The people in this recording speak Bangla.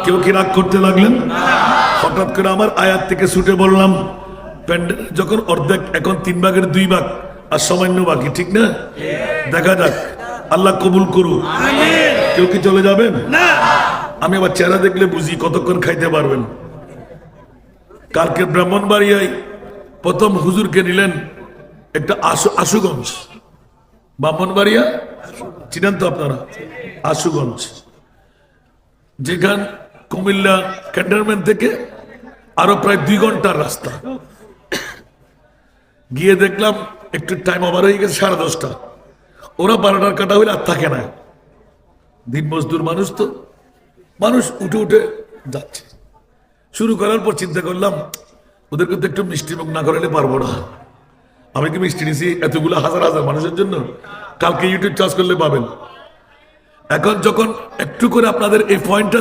কেউ কি রাগ করতে লাগলেন? হঠাৎ করে আমার আয়াত থেকে ছুটে বললাম প্যান্ডেল যখন অর্ধেক, এখন 3/2 আর সামান্য বাকি, ঠিক না? দেখা যাক, আল্লাহ কবুল করুন। কেউ কি চলে যাবেন? আমি আবার চেহারা দেখলে বুঝি কতক্ষণ খাইতে পারবেন। কালকে ব্রাহ্মণবাড়িয়ায় প্রথম হুজুরকে নিলেন একটা আশুগঞ্জ, ব্রাহ্মণবাড়িয়া চিনেন তো আপনারা? আশুগঞ্জ, যেখান কুমিল্লা ক্যান্টনমেন্ট থেকে আরো প্রায় 2 ঘন্টার রাস্তা। গিয়ে দেখলাম একটু টাইম ওভার হয়ে গেছে, 10:30। ওরা 12টার কাটা হইলে আর থাকে না। দিন মজদুর মানুষ তো, মানুষ উঠে উঠে যাচ্ছে। শুরু করার পর চিন্তা করলাম ওদেরকে তো একটু মিষ্টি মুখ না করালে পারবো না। আমি কি মিষ্টি নিছি এতগুলো হাজার হাজার মানুষের জন্য? কালকে ইউটিউব চার্জ করলে পাবেন। এখন যখন একটু করে আপনাদের এই পয়েন্টটা